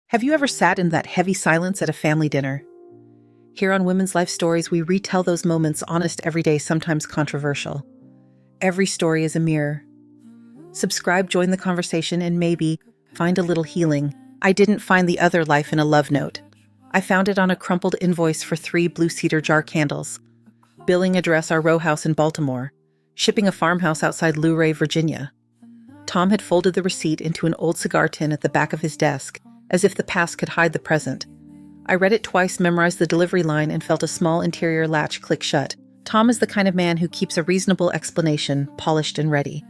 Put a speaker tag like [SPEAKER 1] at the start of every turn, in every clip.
[SPEAKER 1] Have you ever sat in that heavy silence at a family dinner? Here on Women's Life Stories, we retell those moments, honest, everyday, sometimes controversial. Every story is a mirror. Subscribe, join the conversation, and maybe find a little healing. I didn't find the other life in a love note. I found it on a crumpled invoice for 3 blue cedar jar candles. Billing address our row house in Baltimore. Shipping a farmhouse outside Luray, Virginia. Tom had folded the receipt into an old cigar tin at the back of his desk, as if the past could hide the present. I read it twice, memorized the delivery line, and felt a small interior latch click shut. Tom is the kind of man who keeps a reasonable explanation polished and ready.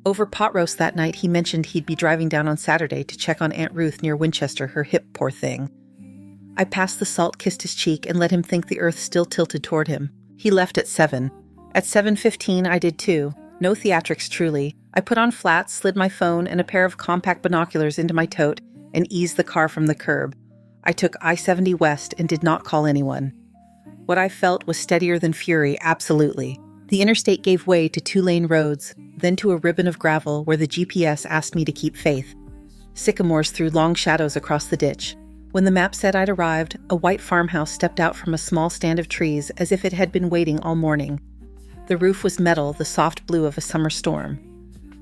[SPEAKER 1] Over pot roast that night, he mentioned he'd be driving down on Saturday to check on Aunt Ruth near Winchester, her hip, poor thing. I passed the salt, kissed his cheek, and let him think the earth still tilted toward him. He left at 7. At 7:15, I did too. No theatrics, truly. I put on flats, slid my phone and a pair of compact binoculars into my tote, and eased the car from the curb. I took I-70 west and did not call anyone. What I felt was steadier than fury, absolutely. The interstate gave way to 2-lane roads, then to a ribbon of gravel where the GPS asked me to keep faith. Sycamores threw long shadows across the ditch. When the map said I'd arrived, a white farmhouse stepped out from a small stand of trees as if it had been waiting all morning. The roof was metal, the soft blue of a summer storm.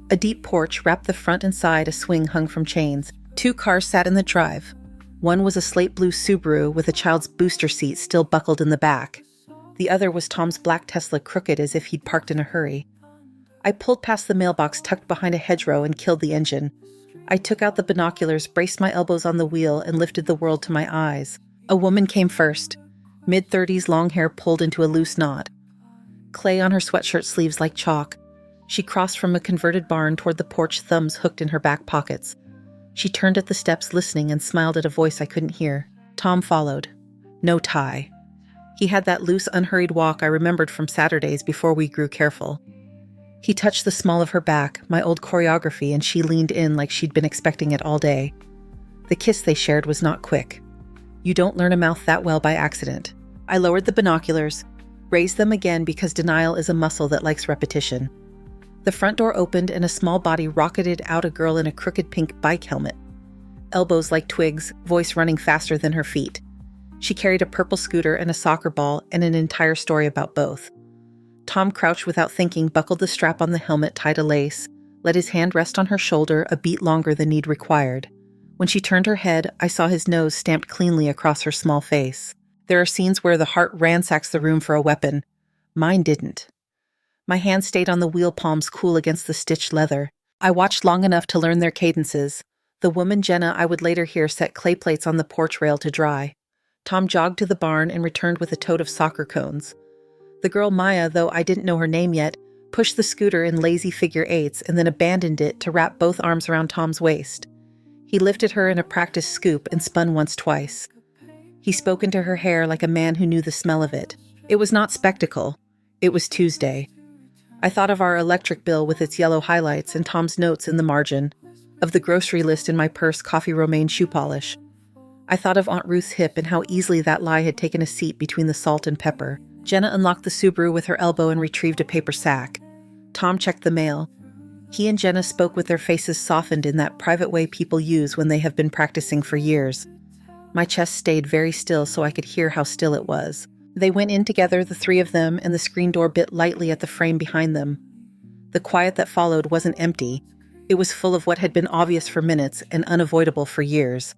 [SPEAKER 1] A deep porch wrapped the front and side, a swing hung from chains. 2 cars sat in the drive. One was a slate blue Subaru with a child's booster seat still buckled in the back. The other was Tom's black Tesla, crooked as if he'd parked in a hurry. I pulled past the mailbox tucked behind a hedgerow and killed the engine. I took out the binoculars, braced my elbows on the wheel, and lifted the world to my eyes. A woman came first. Mid-30s, long hair pulled into a loose knot. Clay on her sweatshirt sleeves like chalk. She crossed from a converted barn toward the porch, thumbs hooked in her back pockets. She turned at the steps, listening, and smiled at a voice I couldn't hear. Tom followed. No tie. He had that loose, unhurried walk I remembered from Saturdays before we grew careful. He touched the small of her back, my old choreography, and she leaned in like she'd been expecting it all day. The kiss they shared was not quick. You don't learn a mouth that well by accident. I lowered the binoculars, raised them again because denial is a muscle that likes repetition. The front door opened and a small body rocketed out, a girl in a crooked pink bike helmet. Elbows like twigs, voice running faster than her feet. She carried a purple scooter and a soccer ball and an entire story about both. Tom crouched without thinking, buckled the strap on the helmet, tied a lace, let his hand rest on her shoulder a beat longer than need required. When she turned her head, I saw his nose stamped cleanly across her small face. There are scenes where the heart ransacks the room for a weapon. Mine didn't. My hand stayed on the wheel palms, cool against the stitched leather. I watched long enough to learn their cadences. The woman Jenna I would later hear set clay plates on the porch rail to dry. Tom jogged to the barn and returned with a tote of soccer cones. The girl Maya, though I didn't know her name yet, pushed the scooter in lazy figure eights and then abandoned it to wrap both arms around Tom's waist. He lifted her in a practice scoop and spun once, twice. He spoke into her hair like a man who knew the smell of it. It was not spectacle. It was Tuesday. I thought of our electric bill with its yellow highlights and Tom's notes in the margin, of the grocery list in my purse, coffee, romaine, shoe polish. I thought of Aunt Ruth's hip and how easily that lie had taken a seat between the salt and pepper. Jenna unlocked the Subaru with her elbow and retrieved a paper sack. Tom checked the mail. He and Jenna spoke with their faces softened in that private way people use when they have been practicing for years. My chest stayed very still so I could hear how still it was. They went in together, the 3 of them, and the screen door bit lightly at the frame behind them. The quiet that followed wasn't empty. It was full of what had been obvious for minutes and unavoidable for years.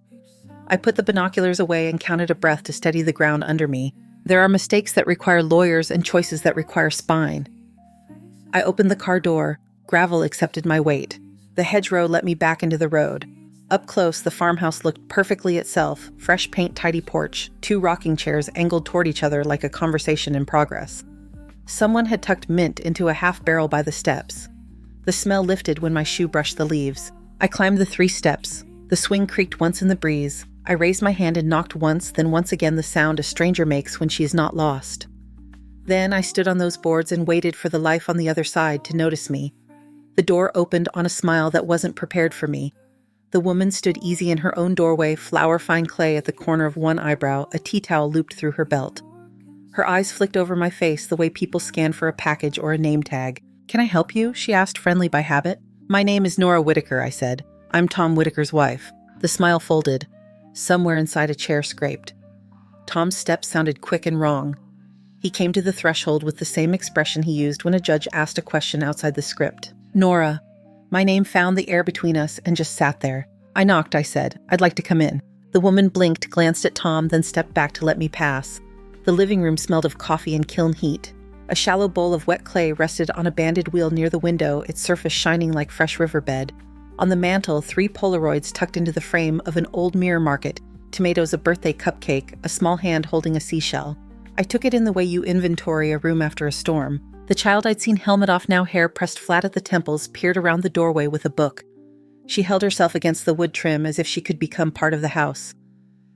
[SPEAKER 1] I put the binoculars away and counted a breath to steady the ground under me. There are mistakes that require lawyers and choices that require spine. I opened the car door. Gravel accepted my weight. The hedgerow let me back into the road. Up close, the farmhouse looked perfectly itself, fresh paint, tidy porch, 2 rocking chairs angled toward each other like a conversation in progress. Someone had tucked mint into a half barrel by the steps. The smell lifted when my shoe brushed the leaves. I climbed the 3 steps. The swing creaked once in the breeze. I raised my hand and knocked once, then once again, the sound a stranger makes when she is not lost. Then I stood on those boards and waited for the life on the other side to notice me. The door opened on a smile that wasn't prepared for me. The woman stood easy in her own doorway, flower-fine clay at the corner of one eyebrow, a tea towel looped through her belt. Her eyes flicked over my face the way people scan for a package or a name tag. "Can I help you?" she asked, friendly by habit. "My name is Nora Whitaker," I said. "I'm Tom Whitaker's wife." The smile folded. Somewhere inside a chair scraped. Tom's steps sounded quick and wrong. He came to the threshold with the same expression he used when a judge asked a question outside the script. Nora. My name found the air between us and just sat there. I knocked, I said. I'd like to come in. The woman blinked, glanced at Tom, then stepped back to let me pass. The living room smelled of coffee and kiln heat. A shallow bowl of wet clay rested on a banded wheel near the window, its surface shining like fresh riverbed. On the mantel, 3 Polaroids tucked into the frame of an old mirror market, tomatoes, a birthday cupcake, a small hand holding a seashell. I took it in the way you inventory a room after a storm. The child I'd seen, helmet off now, hair pressed flat at the temples, peered around the doorway with a book. She held herself against the wood trim as if she could become part of the house.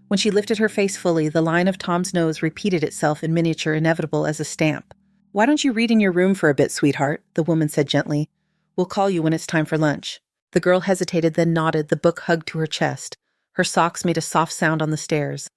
[SPEAKER 1] When she lifted her face fully, the line of Tom's nose repeated itself in miniature, inevitable as a stamp. Why don't you read in your room for a bit, sweetheart? The woman said gently. We'll call you when it's time for lunch. The girl hesitated, then nodded, the book hugged to her chest. Her socks made a soft sound on the stairs.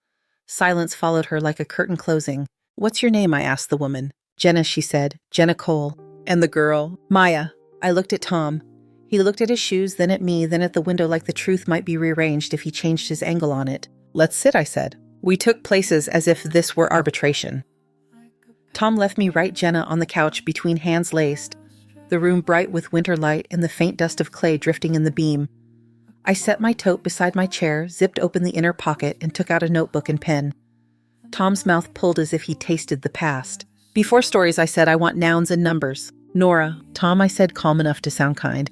[SPEAKER 1] Silence followed her like a curtain closing. What's your name? I asked the woman. Jenna, she said. Jenna Cole. And the girl? Maya. I looked at Tom. He looked at his shoes, then at me, then at the window, like the truth might be rearranged if he changed his angle on it. Let's sit, I said. We took places as if this were arbitration. Tom left me right Jenna on the couch, between hands laced, the room bright with winter light and the faint dust of clay drifting in the beam. I set my tote beside my chair, zipped open the inner pocket, and took out a notebook and pen. Tom's mouth pulled as if he tasted the past. Before stories, I said, I want nouns and numbers. Nora. Tom, I said, calm enough to sound kind.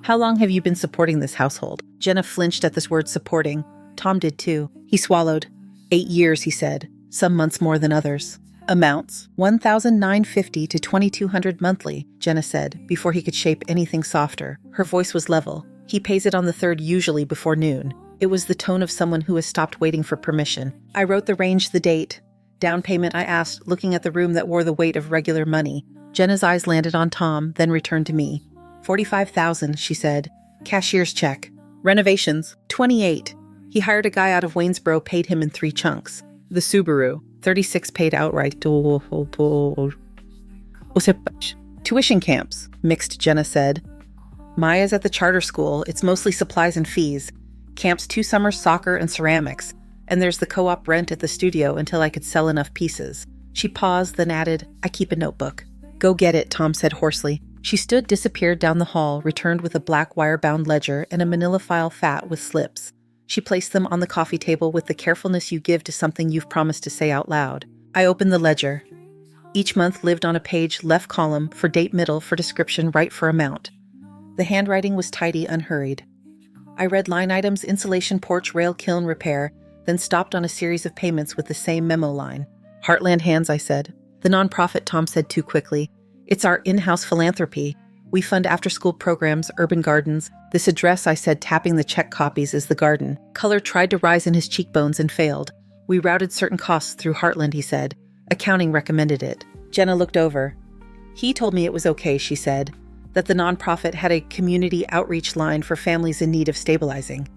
[SPEAKER 1] How long have you been supporting this household? Jenna flinched at this word supporting. Tom did too. He swallowed. 8 years, he said. Some months more than others. Amounts, $1,950 to $2,200 monthly, Jenna said, before he could shape anything softer. Her voice was level. He pays it on the 3rd, usually before noon. It was the tone of someone who has stopped waiting for permission. I wrote the range, the date. Down payment, I asked, looking at the room that wore the weight of regular money. Jenna's eyes landed on Tom, then returned to me. $45,000, she said. Cashier's check. Renovations, $28,000. He hired a guy out of Waynesboro, paid him in 3 chunks. The Subaru, $36,000 paid outright. Tuition camps, mixed, Jenna said. Maya's at the charter school. It's mostly supplies and fees. Camps 2 summers, soccer and ceramics. And there's the co-op rent at the studio until I could sell enough pieces. She paused, then added, I keep a notebook. Go get it, Tom said hoarsely. She stood, disappeared down the hall, returned with a black wire-bound ledger and a manila file fat with slips. She placed them on the coffee table with the carefulness you give to something you've promised to say out loud. I opened the ledger. Each month lived on a page, left column, for date, middle, for description, right for amount. The handwriting was tidy, unhurried. I read line items, insulation, porch, rail, kiln, repair, then stopped on a series of payments with the same memo line. Heartland Hands, I said. The nonprofit, Tom said too quickly. It's our in-house philanthropy. We fund after-school programs, urban gardens. This address, I said, tapping the check copies, is the garden. Color tried to rise in his cheekbones and failed. We routed certain costs through Heartland, he said. Accounting recommended it. Jenna looked over. He told me it was okay, she said, that the nonprofit had a community outreach line for families in need of stabilizing.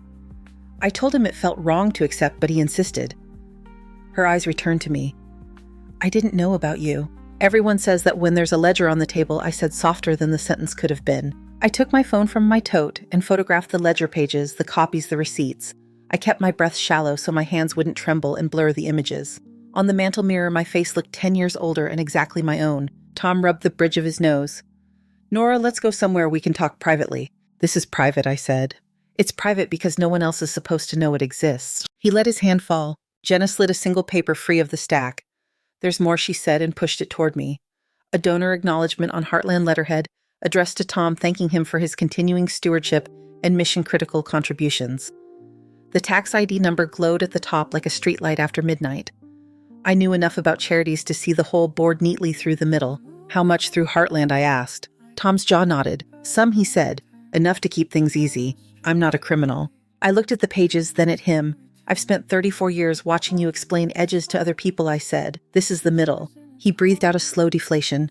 [SPEAKER 1] I told him it felt wrong to accept, but he insisted. Her eyes returned to me. I didn't know about you. Everyone says that when there's a ledger on the table, I said, softer than the sentence could have been. I took my phone from my tote and photographed the ledger pages, the copies, the receipts. I kept my breath shallow so my hands wouldn't tremble and blur the images. On the mantel mirror, my face looked 10 years older and exactly my own. Tom rubbed the bridge of his nose. Nora, let's go somewhere we can talk privately. This is private, I said. It's private because no one else is supposed to know it exists. He let his hand fall. Jenna slid a single paper free of the stack. There's more, she said, and pushed it toward me. A donor acknowledgement on Heartland letterhead, addressed to Tom, thanking him for his continuing stewardship and mission-critical contributions. The tax ID number glowed at the top like a streetlight after midnight. I knew enough about charities to see the whole board neatly through the middle. How much through Heartland, I asked. Tom's jaw nodded. Some, he said. Enough to keep things easy. I'm not a criminal. I looked at the pages, then at him. I've spent 34 years watching you explain edges to other people, I said. This is the middle. He breathed out a slow deflation.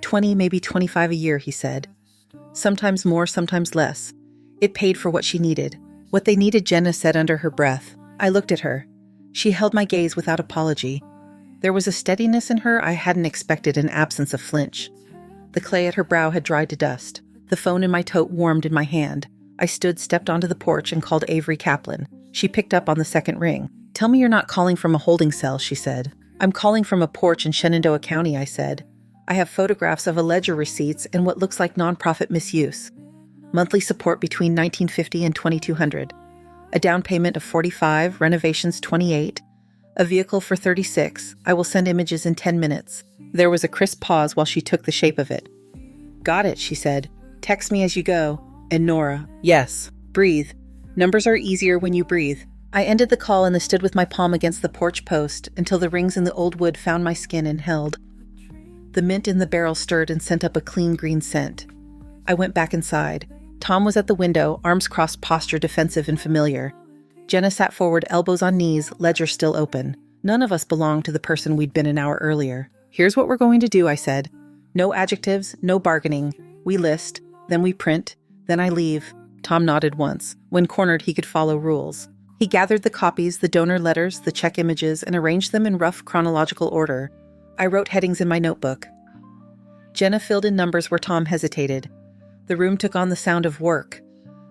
[SPEAKER 1] 20, maybe 25 a year, he said. Sometimes more, sometimes less. It paid for what she needed. What they needed, Jenna said under her breath. I looked at her. She held my gaze without apology. There was a steadiness in her I hadn't expected, an absence of flinch. The clay at her brow had dried to dust. The phone in my tote warmed in my hand. I stood, stepped onto the porch, and called Avery Kaplan. She picked up on the second ring. "Tell me you're not calling from a holding cell," she said. "I'm calling from a porch in Shenandoah County," I said. "I have photographs of a ledger receipts and what looks like nonprofit misuse. Monthly support between $1950 and $2,200. A down payment of $45, renovations $28, a vehicle for $36. I will send images in 10 minutes. There was a crisp pause while she took the shape of it. "Got it," she said. "Text me as you go." And Nora, "Yes. Breathe. Numbers are easier when you breathe." I ended the call and stood with my palm against the porch post until the rings in the old wood found my skin and held. The mint in the barrel stirred and sent up a clean green scent. I went back inside. Tom was at the window, arms crossed, posture defensive and familiar. Jenna sat forward, elbows on knees, ledger still open. None of us belonged to the person we'd been an hour earlier. "Here's what we're going to do," I said. "No adjectives, no bargaining. We list, then we print, then I leave." Tom nodded once. When cornered, he could follow rules. He gathered the copies, the donor letters, the check images, and arranged them in rough chronological order. I wrote headings in my notebook. Jenna filled in numbers where Tom hesitated. The room took on the sound of work.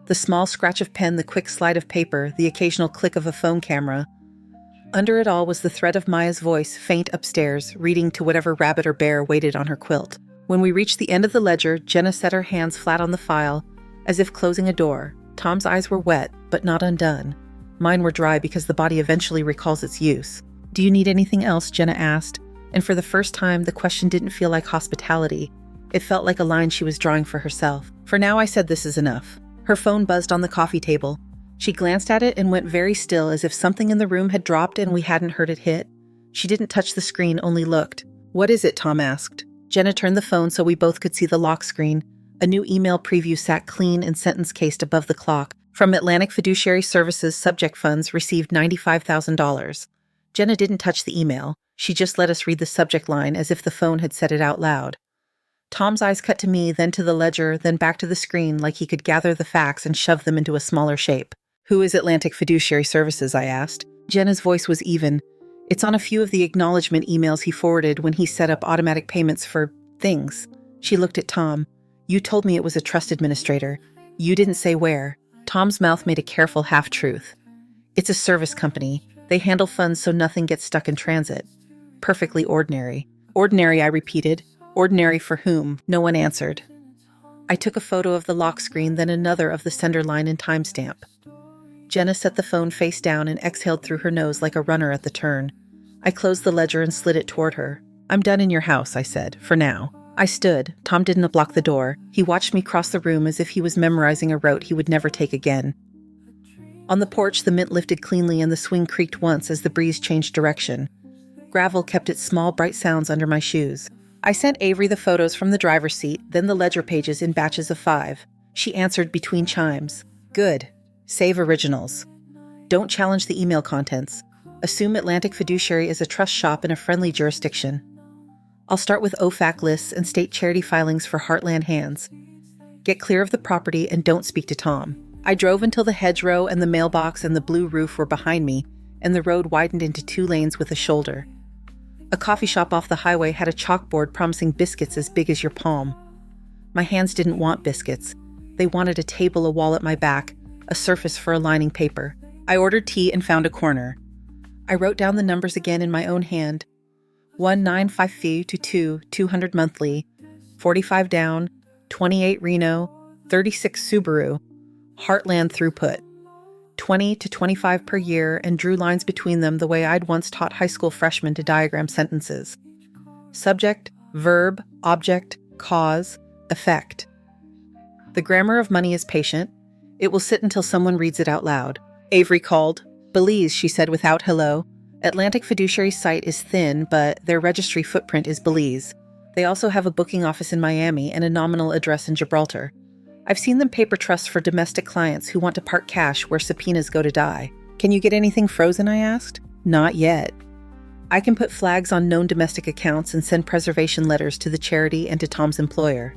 [SPEAKER 1] The small scratch of pen, the quick slide of paper, the occasional click of a phone camera. Under it all was the thread of Maya's voice, faint upstairs, reading to whatever rabbit or bear waited on her quilt. When we reached the end of the ledger, Jenna set her hands flat on the file, as if closing a door. Tom's eyes were wet, but not undone. Mine were dry because the body eventually recalls its use. "Do you need anything else?" Jenna asked. And for the first time, the question didn't feel like hospitality. It felt like a line she was drawing for herself. "For now," I said, "this is enough." Her phone buzzed on the coffee table. She glanced at it and went very still, as if something in the room had dropped and we hadn't heard it hit. She didn't touch the screen, only looked. "What is it?" Tom asked. Jenna turned the phone so we both could see the lock screen. A new email preview sat clean and sentence-cased above the clock. "From Atlantic Fiduciary Services, subject funds received $95,000. Jenna didn't touch the email. She just let us read the subject line as if the phone had said it out loud. Tom's eyes cut to me, then to the ledger, then back to the screen, like he could gather the facts and shove them into a smaller shape. "Who is Atlantic Fiduciary Services?" I asked. Jenna's voice was even. "It's on a few of the acknowledgement emails he forwarded when he set up automatic payments for things." She looked at Tom. "You told me it was a trust administrator. You didn't say where." Tom's mouth made a careful half-truth. "It's a service company. They handle funds so nothing gets stuck in transit. Perfectly ordinary." "Ordinary," I repeated. "Ordinary for whom?" No one answered. I took a photo of the lock screen, then another of the sender line and timestamp. Jenna set the phone face down and exhaled through her nose like a runner at the turn. I closed the ledger and slid it toward her. "I'm done in your house," I said, "for now." I stood. Tom didn't block the door. He watched me cross the room as if he was memorizing a route he would never take again. On the porch, the mint lifted cleanly and the swing creaked once as the breeze changed direction. Gravel kept its small, bright sounds under my shoes. I sent Avery the photos from the driver's seat, then the ledger pages in batches of 5. She answered between chimes. "Good. Save originals. Don't challenge the email contents. Assume Atlantic Fiduciary is a trust shop in a friendly jurisdiction. I'll start with OFAC lists and state charity filings for Heartland hands. Get clear of the property and don't speak to Tom." I drove until the hedgerow and the mailbox and the blue roof were behind me, and the road widened into 2 lanes with a shoulder. A coffee shop off the highway had a chalkboard promising biscuits as big as your palm. My hands didn't want biscuits. They wanted a table, a wall at my back, a surface for aligning paper. I ordered tea and found a corner. I wrote down the numbers again in my own hand. 195 to 200 monthly, 45 down, 28 Reno, 36 Subaru, Heartland throughput. 20 to 25 per year, and drew lines between them the way I'd once taught high school freshmen to diagram sentences. Subject, verb, object, cause, effect. The grammar of money is patient. It will sit until someone reads it out loud. Avery called. "Belize," she said without hello. "Atlantic Fiduciary's site is thin, but their registry footprint is Belize. They also have a booking office in Miami and a nominal address in Gibraltar. I've seen them paper trusts for domestic clients who want to park cash where subpoenas go to die." "Can you get anything frozen?" I asked. "Not yet. I can put flags on known domestic accounts and send preservation letters to the charity and to Tom's employer.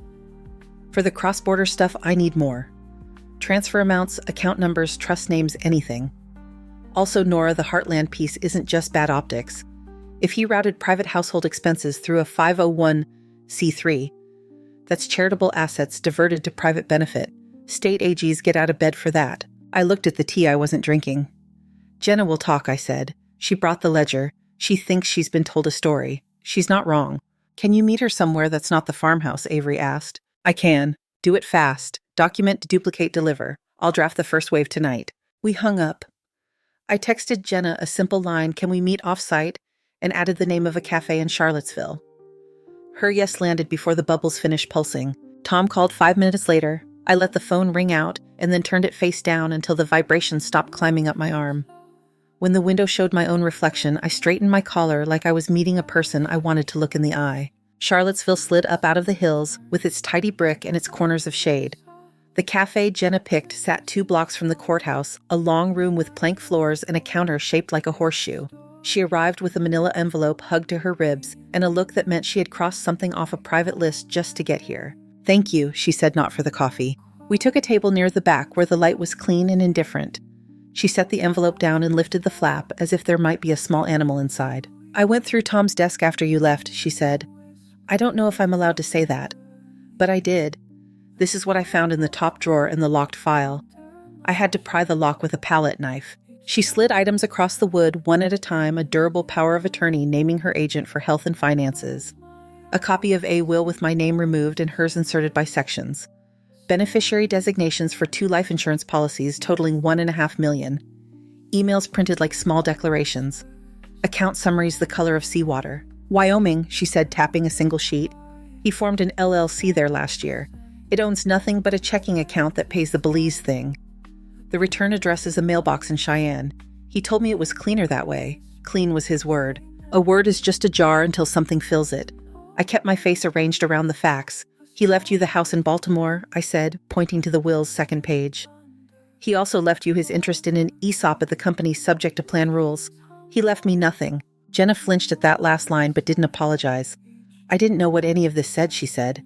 [SPEAKER 1] For the cross-border stuff, I need more. Transfer amounts, account numbers, trust names, anything. Also, Nora, the Heartland piece isn't just bad optics. If he routed private household expenses through a 501c3, that's charitable assets diverted to private benefit. State AGs get out of bed for that." I looked at the tea I wasn't drinking. Jenna will talk, I said. She brought the ledger. She thinks she's been told a story. She's not wrong. Can you meet her somewhere that's not the farmhouse? Avery asked. I can. Do it fast. Document, duplicate, deliver. I'll draft the first wave tonight. We hung up. I texted Jenna a simple line, can we meet off-site, and added the name of a cafe in Charlottesville. Her yes landed before the bubbles finished pulsing. Tom called 5 minutes later. I let the phone ring out and then turned it face down until the vibration stopped climbing up my arm. When the window showed my own reflection, I straightened my collar like I was meeting a person I wanted to look in the eye. Charlottesville slid up out of the hills with its tidy brick and its corners of shade. The cafe Jenna picked sat 2 blocks from the courthouse, a long room with plank floors and a counter shaped like a horseshoe. She arrived with a manila envelope hugged to her ribs and a look that meant she had crossed something off a private list just to get here. Thank you, she said, not for the coffee. We took a table near the back where the light was clean and indifferent. She set the envelope down and lifted the flap as if there might be a small animal inside. I went through Tom's desk after you left, she said. I don't know if I'm allowed to say that, but I did. This is what I found in the top drawer in the locked file. I had to pry the lock with a palette knife. She slid items across the wood one at a time, a durable power of attorney naming her agent for health and finances. A copy of a will with my name removed and hers inserted by sections. Beneficiary designations for 2 life insurance policies totaling $1.5 million. Emails printed like small declarations. Account summaries the color of seawater. Wyoming, she said, tapping a single sheet. He formed an LLC there last year. It owns nothing but a checking account that pays the Belize thing. The return address is a mailbox in Cheyenne. He told me it was cleaner that way. Clean was his word. A word is just a jar until something fills it. I kept my face arranged around the facts. He left you the house in Baltimore, I said, pointing to the will's second page. He also left you his interest in an ESOP at the company subject to plan rules. He left me nothing. Jenna flinched at that last line but didn't apologize. I didn't know what any of this said, she said.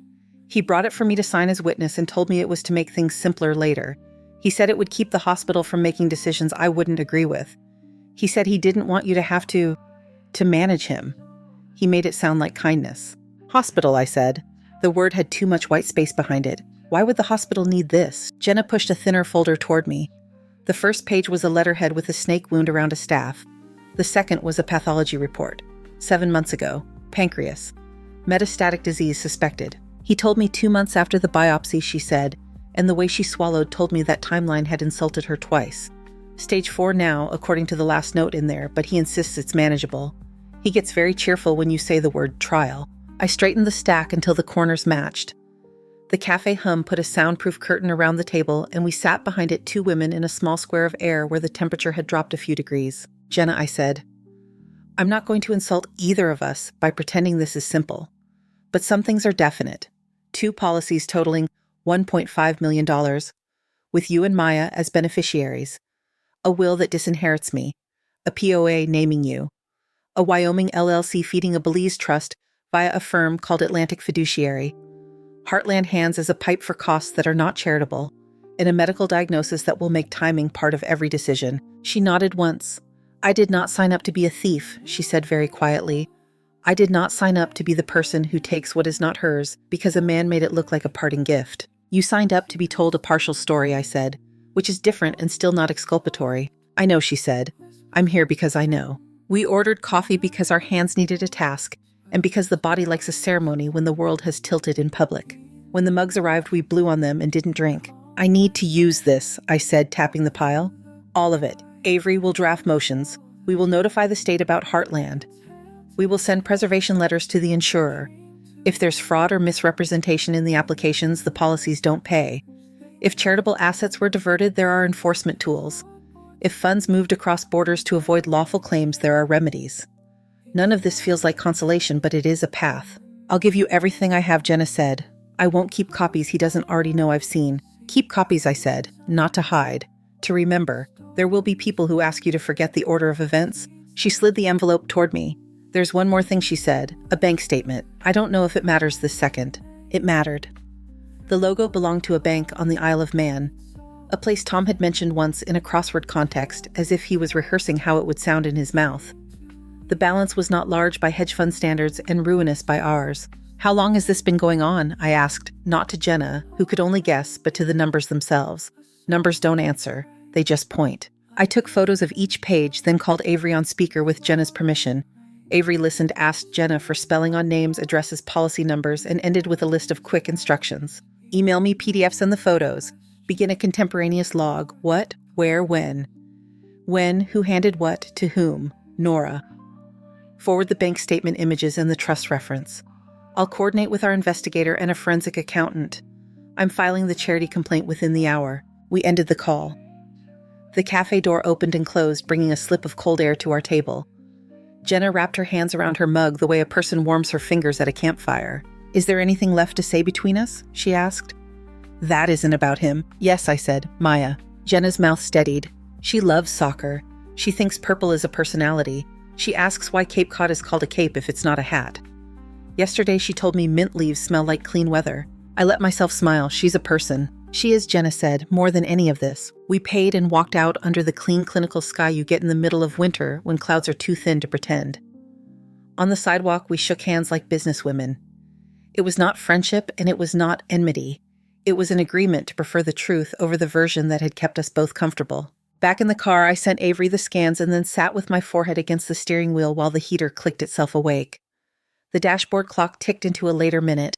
[SPEAKER 1] He brought it for me to sign as witness and told me it was to make things simpler later. He said it would keep the hospital from making decisions I wouldn't agree with. He said he didn't want you to have to manage him. He made it sound like kindness. Hospital, I said. The word had too much white space behind it. Why would the hospital need this? Jenna pushed a thinner folder toward me. The first page was a letterhead with a snake wound around a staff. The second was a pathology report. 7 months ago. Pancreas. Metastatic disease suspected. He told me 2 months after the biopsy, she said, and the way she swallowed told me that timeline had insulted her twice. Stage 4 now, according to the last note in there, but he insists it's manageable. He gets very cheerful when you say the word trial. I straightened the stack until the corners matched. The cafe hum put a soundproof curtain around the table, and we sat behind it 2 women in a small square of air where the temperature had dropped a few degrees. Jenna, I said, I'm not going to insult either of us by pretending this is simple. But some things are definite. 2 policies totaling $1.5 million, with you and Maya as beneficiaries. A will that disinherits me. A POA naming you. A Wyoming LLC feeding a Belize trust via a firm called Atlantic Fiduciary. Heartland hands as a pipe for costs that are not charitable. And a medical diagnosis that will make timing part of every decision. She nodded once. I did not sign up to be a thief, she said very quietly. I did not sign up to be the person who takes what is not hers because a man made it look like a parting gift. You signed up to be told a partial story, I said, which is different and still not exculpatory. I know, she said. I'm here because I know. We ordered coffee because our hands needed a task, and because the body likes a ceremony when the world has tilted in public. When the mugs arrived, we blew on them and didn't drink. I need to use this, I said, tapping the pile. All of it. Avery will draft motions. We will notify the state about Heartland. We will send preservation letters to the insurer. If there's fraud or misrepresentation in the applications, the policies don't pay. If charitable assets were diverted, there are enforcement tools. If funds moved across borders to avoid lawful claims, there are remedies. None of this feels like consolation, but it is a path. I'll give you everything I have, Jenna said. I won't keep copies he doesn't already know I've seen. Keep copies, I said, not to hide. To remember. There will be people who ask you to forget the order of events. She slid the envelope toward me. There's one more thing, she said. A bank statement. I don't know if it matters this second. It mattered. The logo belonged to a bank on the Isle of Man. A place Tom had mentioned once in a crossword context, as if he was rehearsing how it would sound in his mouth. The balance was not large by hedge fund standards and ruinous by ours. How long has this been going on? I asked, not to Jenna, who could only guess, but to the numbers themselves. Numbers don't answer. They just point. I took photos of each page, then called Avery on speaker with Jenna's permission. Avery listened, asked Jenna for spelling on names, addresses, policy numbers, and ended with a list of quick instructions. Email me PDFs and the photos. Begin a contemporaneous log. What, where, when. When, who handed what, to whom. Nora. Forward the bank statement images and the trust reference. I'll coordinate with our investigator and a forensic accountant. I'm filing the charity complaint within the hour. We ended the call. The cafe door opened and closed, bringing a slip of cold air to our table. Jenna wrapped her hands around her mug the way a person warms her fingers at a campfire. Is there anything left to say between us? She asked. That isn't about him. Yes, I said. Maya. Jenna's mouth steadied. She loves soccer. She thinks purple is a personality. She asks why Cape Cod is called a cape if it's not a hat. Yesterday she told me mint leaves smell like clean weather. I let myself smile. She's a person. She is, Jenna said, more than any of this. We paid and walked out under the clean clinical sky you get in the middle of winter when clouds are too thin to pretend. On the sidewalk, we shook hands like businesswomen. It was not friendship and it was not enmity. It was an agreement to prefer the truth over the version that had kept us both comfortable. Back in the car, I sent Avery the scans and then sat with my forehead against the steering wheel while the heater clicked itself awake. The dashboard clock ticked into a later minute.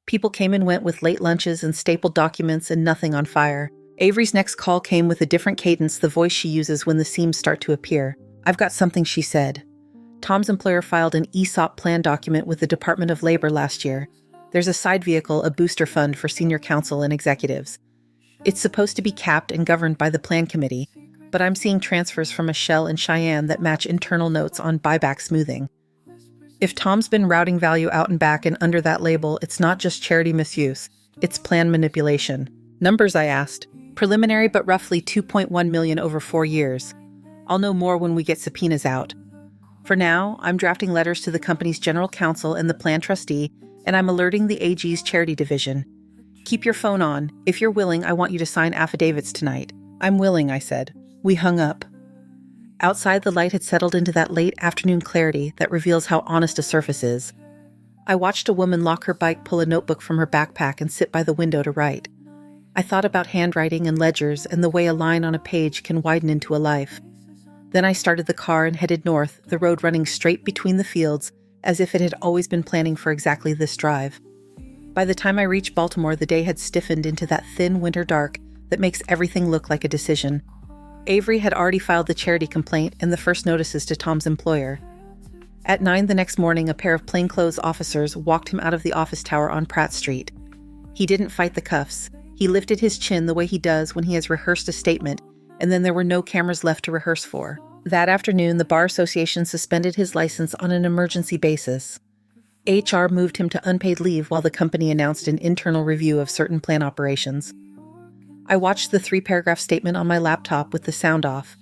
[SPEAKER 1] People came and went with late lunches and stapled documents and nothing on fire. Avery's next call came with a different cadence, the voice she uses when the seams start to appear. I've got something, she said. Tom's employer filed an ESOP plan document with the Department of Labor last year. There's a side vehicle, a booster fund for senior counsel and executives. It's supposed to be capped and governed by the plan committee, but I'm seeing transfers from a shell in Cheyenne that match internal notes on buyback smoothing. If Tom's been routing value out and back and under that label, it's not just charity misuse, it's plan manipulation. Numbers, I asked. Preliminary, but roughly $2.1 million over 4 years. I'll know more when we get subpoenas out. For now, I'm drafting letters to the company's general counsel and the plan trustee, and I'm alerting the AG's charity division. Keep your phone on. If you're willing, I want you to sign affidavits tonight. I'm willing, I said. We hung up. Outside, the light had settled into that late afternoon clarity that reveals how honest a surface is. I watched a woman lock her bike, pull a notebook from her backpack, and sit by the window to write. I thought about handwriting and ledgers and the way a line on a page can widen into a life. Then I started the car and headed north, the road running straight between the fields, as if it had always been planning for exactly this drive. By the time I reached Baltimore, the day had stiffened into that thin winter dark that makes everything look like a decision. Avery had already filed the charity complaint and the first notices to Tom's employer. At 9 the next morning, a pair of plainclothes officers walked him out of the office tower on Pratt Street. He didn't fight the cuffs. He lifted his chin the way he does when he has rehearsed a statement, and then there were no cameras left to rehearse for. That afternoon, the Bar Association suspended his license on an emergency basis. HR moved him to unpaid leave while the company announced an internal review of certain plan operations. I watched the 3-paragraph statement on my laptop with the sound off.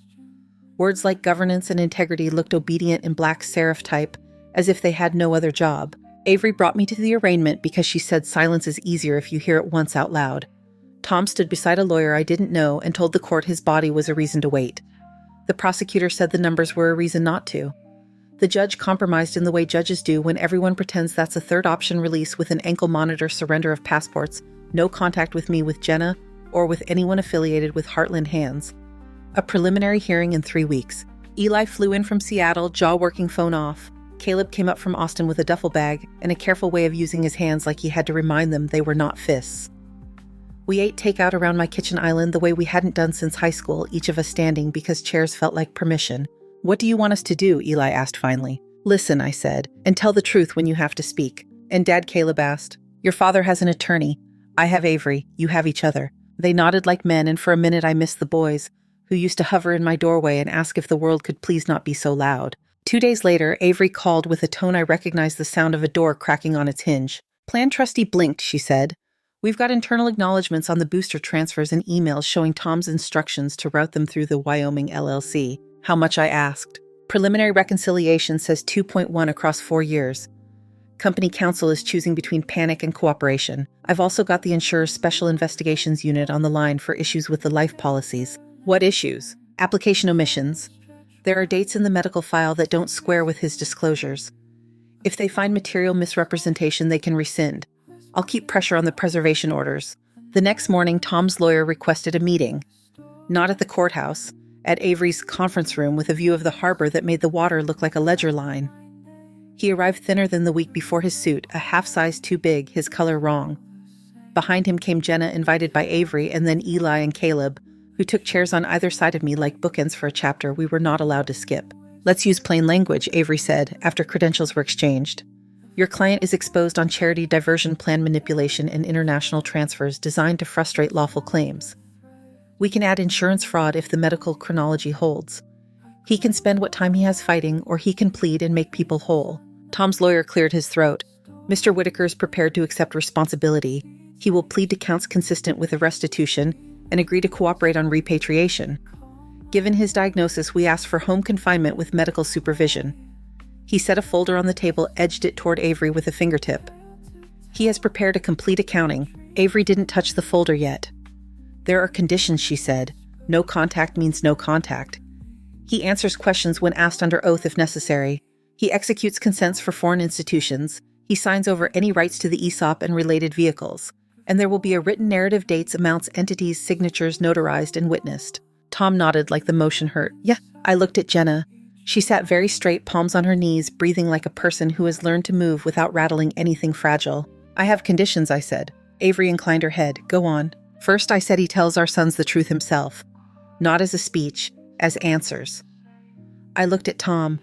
[SPEAKER 1] Words like governance and integrity looked obedient in black serif type, as if they had no other job. Avery brought me to the arraignment because she said silence is easier if you hear it once out loud. Tom stood beside a lawyer I didn't know and told the court his body was a reason to wait. The prosecutor said the numbers were a reason not to. The judge compromised in the way judges do when everyone pretends that's a third option release with an ankle monitor, surrender of passports, no contact with me, with Jenna, or with anyone affiliated with Heartland Hands. A preliminary hearing in 3 weeks. Eli flew in from Seattle, jaw working, phone off. Caleb came up from Austin with a duffel bag and a careful way of using his hands like he had to remind them they were not fists. We ate takeout around my kitchen island the way we hadn't done since high school, each of us standing because chairs felt like permission. What do you want us to do? Eli asked finally. Listen, I said, and tell the truth when you have to speak. And Dad, Caleb asked. Your father has an attorney. I have Avery. You have each other. They nodded like men, and for a minute I missed the boys, who used to hover in my doorway and ask if the world could please not be so loud. 2 days later, Avery called with a tone I recognized the sound of a door cracking on its hinge. Plan trustee blinked, she said. We've got internal acknowledgments on the booster transfers and emails showing Tom's instructions to route them through the Wyoming LLC. How much, I asked. Preliminary reconciliation says 2.1 across 4 years. Company counsel is choosing between panic and cooperation. I've also got the insurer's special investigations unit on the line for issues with the life policies. What issues? Application omissions. There are dates in the medical file that don't square with his disclosures. If they find material misrepresentation, they can rescind. I'll keep pressure on the preservation orders. The next morning, Tom's lawyer requested a meeting. Not at the courthouse, at Avery's conference room with a view of the harbor that made the water look like a ledger line. He arrived thinner than the week before, his suit a half size too big, his color wrong. Behind him came Jenna, invited by Avery, and then Eli and Caleb, who took chairs on either side of me like bookends for a chapter we were not allowed to skip. "Let's use plain language," Avery said, after credentials were exchanged. "Your client is exposed on charity diversion plan manipulation and international transfers designed to frustrate lawful claims. We can add insurance fraud if the medical chronology holds. He can spend what time he has fighting, or he can plead and make people whole." Tom's lawyer cleared his throat. "Mr. Whitaker is prepared to accept responsibility. He will plead to counts consistent with the restitution and agree to cooperate on repatriation. Given his diagnosis, we asked for home confinement with medical supervision." He set a folder on the table, edged it toward Avery with a fingertip. "He has prepared a complete accounting." Avery didn't touch the folder yet. "There are conditions," she said. "No contact means no contact. He answers questions when asked under oath if necessary. He executes consents for foreign institutions. He signs over any rights to the ESOP and related vehicles. And there will be a written narrative, dates, amounts, entities, signatures notarized and witnessed." Tom nodded like the motion hurt. "Yeah." I looked at Jenna. She sat very straight, palms on her knees, breathing like a person who has learned to move without rattling anything fragile. "I have conditions," I said. Avery inclined her head. "Go on." "First, I said he tells our sons the truth himself. Not as a speech, as answers." I looked at Tom.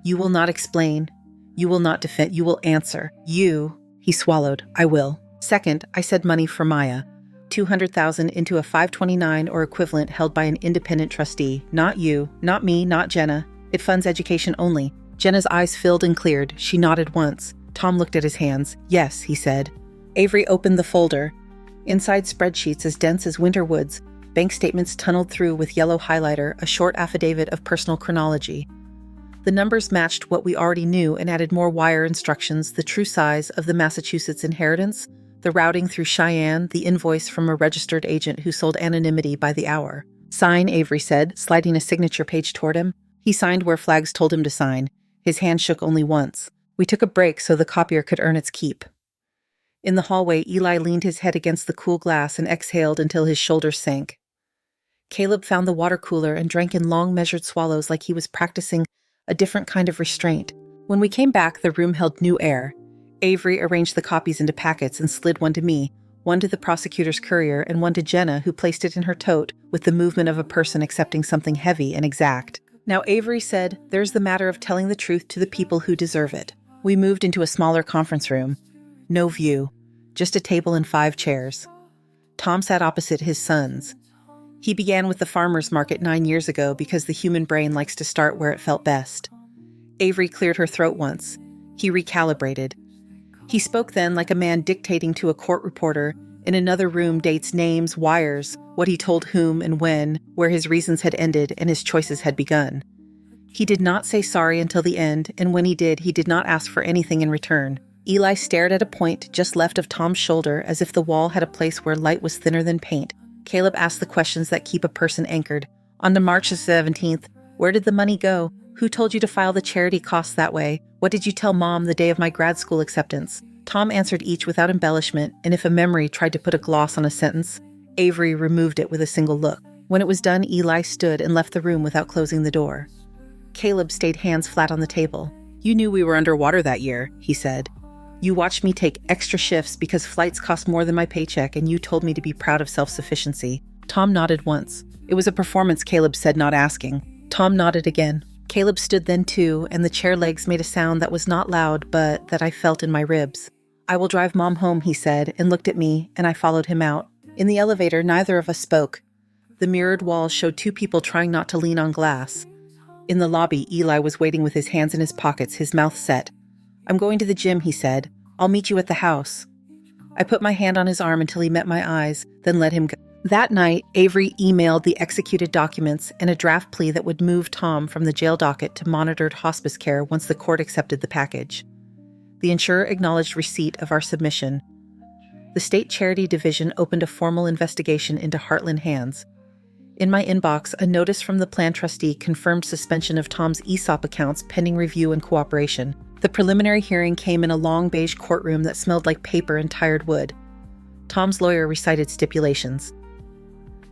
[SPEAKER 1] "You will not explain. You will not defend. You will answer. You." He swallowed. "I will." "Second, I said money for Maya. 200,000 into a 529 or equivalent held by an independent trustee. Not you, not me, not Jenna. It funds education only." Jenna's eyes filled and cleared. She nodded once. Tom looked at his hands. "Yes," he said. Avery opened the folder. Inside, spreadsheets as dense as winter woods, bank statements tunneled through with yellow highlighter, a short affidavit of personal chronology. The numbers matched what we already knew and added more wire instructions, the true size of the Massachusetts inheritance, the routing through Cheyenne, the invoice from a registered agent who sold anonymity by the hour. "Sign," Avery said, sliding a signature page toward him. He signed where flags told him to sign. His hand shook only once. We took a break so the copier could earn its keep. In the hallway, Eli leaned his head against the cool glass and exhaled until his shoulders sank. Caleb found the water cooler and drank in long, measured swallows like he was practicing a different kind of restraint. When we came back, the room held new air. Avery arranged the copies into packets and slid one to me, one to the prosecutor's courier, and one to Jenna, who placed it in her tote with the movement of a person accepting something heavy and exact. "Now," Avery said, "there's the matter of telling the truth to the people who deserve it." We moved into a smaller conference room. No view, just a table and 5 chairs. Tom sat opposite his sons. He began with the farmer's market 9 years ago because the human brain likes to start where it felt best. Avery cleared her throat once. He recalibrated. He spoke then like a man dictating to a court reporter. In another room, dates, names, wires, what he told whom and when, where his reasons had ended and his choices had begun. He did not say sorry until the end, and when he did not ask for anything in return. Eli stared at a point just left of Tom's shoulder as if the wall had a place where light was thinner than paint. Caleb asked the questions that keep a person anchored. "On to March the 17th. Where did the money go? Who told you to file the charity costs that way? What did you tell Mom the day of my grad school acceptance?" Tom answered each without embellishment, and if a memory tried to put a gloss on a sentence, Avery removed it with a single look. When it was done, Eli stood and left the room without closing the door. Caleb stayed hands flat on the table. "You knew we were underwater that year," he said. "You watched me take extra shifts because flights cost more than my paycheck, and you told me to be proud of self-sufficiency." Tom nodded once. "It was a performance," Caleb said, not asking. Tom nodded again. Caleb stood then too, and the chair legs made a sound that was not loud, but that I felt in my ribs. "I will drive Mom home," he said, and looked at me, and I followed him out. In the elevator, neither of us spoke. The mirrored walls showed 2 people trying not to lean on glass. In the lobby, Eli was waiting with his hands in his pockets, his mouth set. "I'm going to the gym," he said. "I'll meet you at the house." I put my hand on his arm until he met my eyes, then let him go. That night, Avery emailed the executed documents and a draft plea that would move Tom from the jail docket to monitored hospice care once the court accepted the package. The insurer acknowledged receipt of our submission. The State Charity Division opened a formal investigation into Heartland Hands. In my inbox, a notice from the plan trustee confirmed suspension of Tom's ESOP accounts pending review and cooperation. The preliminary hearing came in a long beige courtroom that smelled like paper and tired wood. Tom's lawyer recited stipulations.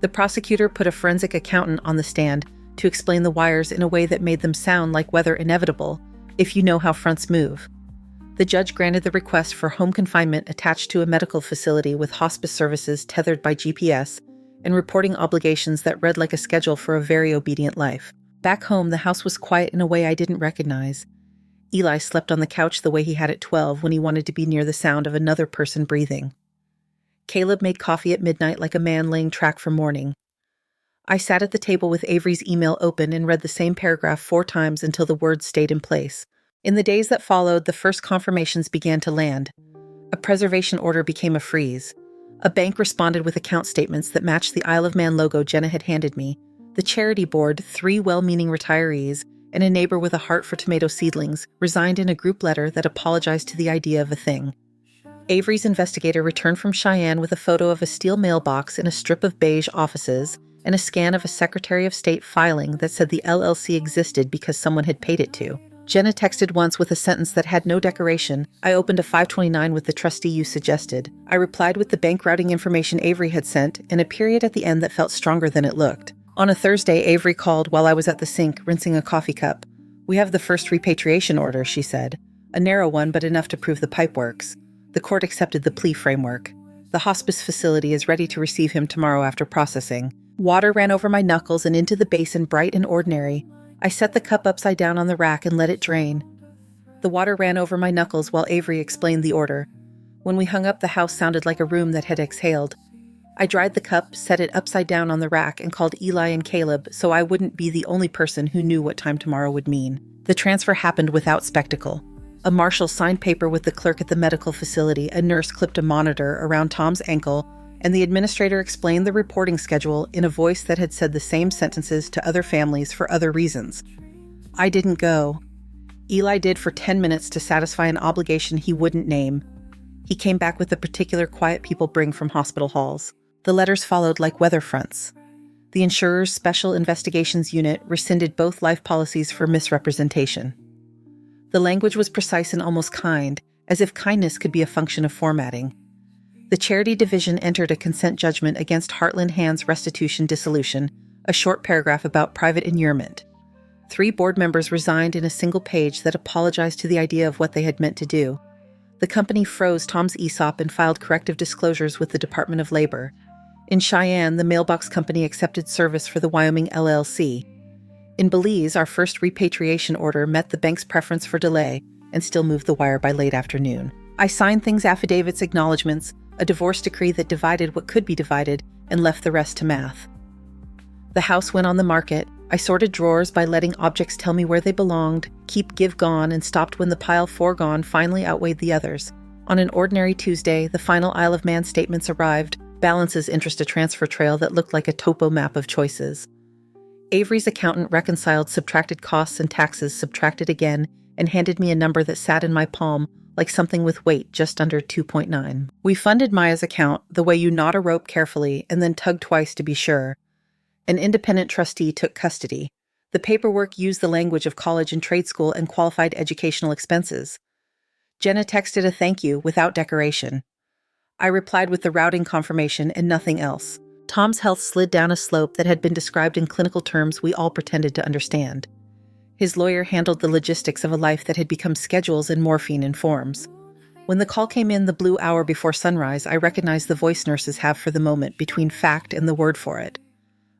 [SPEAKER 1] The prosecutor put a forensic accountant on the stand to explain the wires in a way that made them sound like weather inevitable, if you know how fronts move. The judge granted the request for home confinement attached to a medical facility with hospice services tethered by GPS and reporting obligations that read like a schedule for a very obedient life. Back home, the house was quiet in a way I didn't recognize. Eli slept on the couch the way he had at 12 when he wanted to be near the sound of another person breathing. Caleb made coffee at midnight like a man laying track for morning. I sat at the table with Avery's email open and read the same paragraph 4 times until the words stayed in place. In the days that followed, the first confirmations began to land. A preservation order became a freeze. A bank responded with account statements that matched the Isle of Man logo Jenna had handed me. The charity board, 3 well-meaning retirees, and a neighbor with a heart for tomato seedlings resigned in a group letter that apologized to the idea of a thing. Avery's investigator returned from Cheyenne with a photo of a steel mailbox in a strip of beige offices and a scan of a Secretary of State filing that said the LLC existed because someone had paid it to. Jenna texted once with a sentence that had no decoration. I opened a 529 with the trustee you suggested. I replied with the bank routing information Avery had sent and a period at the end that felt stronger than it looked. On a Thursday, Avery called while I was at the sink rinsing a coffee cup. We have the first repatriation order, she said. A narrow one, but enough to prove the pipe works. The court accepted the plea framework. The hospice facility is ready to receive him tomorrow after processing. Water ran over my knuckles and into the basin, bright and ordinary. I set the cup upside down on the rack and let it drain. The water ran over my knuckles while Avery explained the order. When we hung up, the house sounded like a room that had exhaled. I dried the cup, set it upside down on the rack, and called Eli and Caleb so I wouldn't be the only person who knew what time tomorrow would mean. The transfer happened without spectacle. A marshal signed paper with the clerk at the medical facility, a nurse clipped a monitor around Tom's ankle, and the administrator explained the reporting schedule in a voice that had said the same sentences to other families for other reasons. I didn't go. Eli did for 10 minutes to satisfy an obligation he wouldn't name. He came back with the particular quiet people bring from hospital halls. The letters followed like weather fronts. The insurer's Special Investigations Unit rescinded both life policies for misrepresentation. The language was precise and almost kind, as if kindness could be a function of formatting. The Charity Division entered a consent judgment against Heartland Hands Restitution Dissolution, a short paragraph about private inurement. 3 board members resigned in a single page that apologized to the idea of what they had meant to do. The company froze Tom's ESOP and filed corrective disclosures with the Department of Labor. In Cheyenne, the mailbox company accepted service for the Wyoming LLC. In Belize, our first repatriation order met the bank's preference for delay and still moved the wire by late afternoon. I signed things, affidavits, acknowledgments, a divorce decree that divided what could be divided and left the rest to math. The house went on the market. I sorted drawers by letting objects tell me where they belonged, keep, give, gone, and stopped when the pile foregone finally outweighed the others. On an ordinary Tuesday, the final Isle of Man statements arrived, balances, interest, a transfer trail that looked like a topo map of choices. Avery's accountant reconciled subtracted costs and taxes, subtracted again, and handed me a number that sat in my palm like something with weight just under 2.9. We funded Maya's account the way you knot a rope carefully and then tug twice to be sure. An independent trustee took custody. The paperwork used the language of college and trade school and qualified educational expenses. Jenna texted a thank you without decoration. I replied with the routing confirmation and nothing else. Tom's health slid down a slope that had been described in clinical terms we all pretended to understand. His lawyer handled the logistics of a life that had become schedules and morphine in forms. When the call came in the blue hour before sunrise, I recognized the voice nurses have for the moment between fact and the word for it.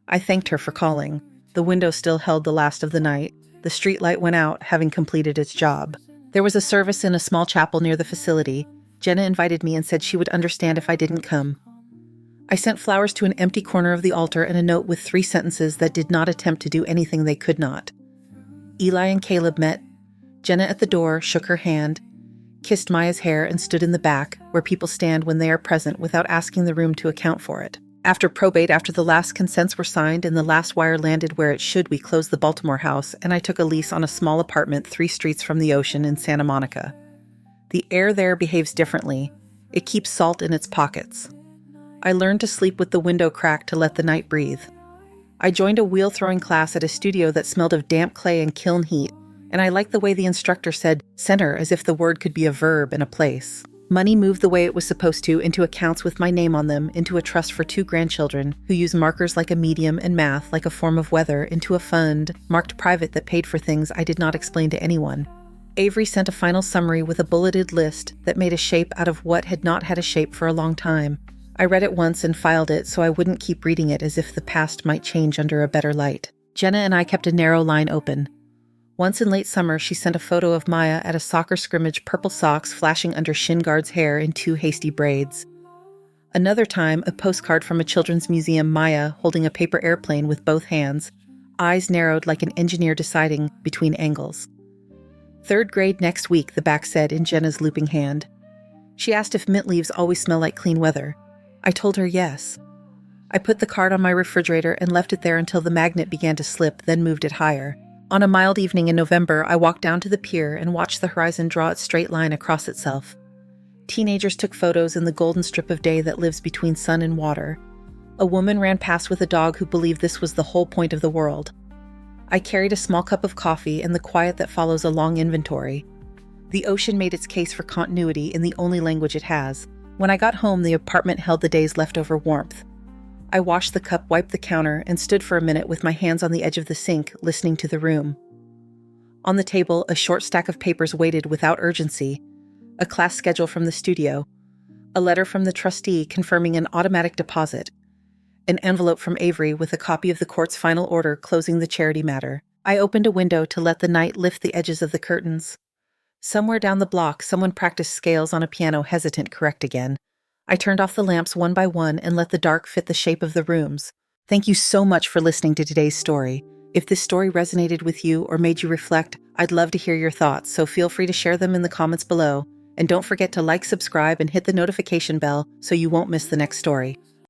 [SPEAKER 1] I thanked her for calling. The window still held the last of the night. The street light went out, having completed its job. There was a service in a small chapel near the facility. Jenna invited me and said she would understand if I didn't come. I sent flowers to an empty corner of the altar and a note with 3 sentences that did not attempt to do anything they could not. Eli and Caleb met. Jenna at the door shook her hand, kissed Maya's hair, and stood in the back, where people stand when they are present without asking the room to account for it. After probate, after the last consents were signed and the last wire landed where it should, we closed the Baltimore house, and I took a lease on a small apartment 3 streets from the ocean in Santa Monica. The air there behaves differently. It keeps salt in its pockets. I learned to sleep with the window cracked to let the night breathe. I joined a wheel-throwing class at a studio that smelled of damp clay and kiln heat, and I liked the way the instructor said center as if the word could be a verb in a place. Money moved the way it was supposed to into accounts with my name on them, into a trust for 2 grandchildren who use markers like a medium and math like a form of weather, into a fund marked private that paid for things I did not explain to anyone. Avery sent a final summary with a bulleted list that made a shape out of what had not had a shape for a long time. I read it once and filed it so I wouldn't keep reading it as if the past might change under a better light. Jenna and I kept a narrow line open. Once in late summer, she sent a photo of Maya at a soccer scrimmage, purple socks flashing under shin guard's hair in 2 hasty braids. Another time, a postcard from a children's museum, Maya holding a paper airplane with both hands, eyes narrowed like an engineer deciding between angles. 3rd grade next week, the back said in Jenna's looping hand. She asked if mint leaves always smell like clean weather. I told her yes. I put the card on my refrigerator and left it there until the magnet began to slip, then moved it higher. On a mild evening in November, I walked down to the pier and watched the horizon draw its straight line across itself. Teenagers took photos in the golden strip of day that lives between sun and water. A woman ran past with a dog who believed this was the whole point of the world. I carried a small cup of coffee and the quiet that follows a long inventory. The ocean made its case for continuity in the only language it has. When I got home, the apartment held the day's leftover warmth. I washed the cup, wiped the counter, and stood for a minute with my hands on the edge of the sink, listening to the room. On the table, a short stack of papers waited without urgency, a class schedule from the studio, a letter from the trustee confirming an automatic deposit, an envelope from Avery with a copy of the court's final order closing the charity matter. I opened a window to let the night lift the edges of the curtains. Somewhere down the block, someone practiced scales on a piano, hesitant, correct again. I turned off the lamps one by one and let the dark fit the shape of the rooms. Thank you so much for listening to today's story. If this story resonated with you or made you reflect, I'd love to hear your thoughts, so feel free to share them in the comments below. And don't forget to like, subscribe, and hit the notification bell so you won't miss the next story.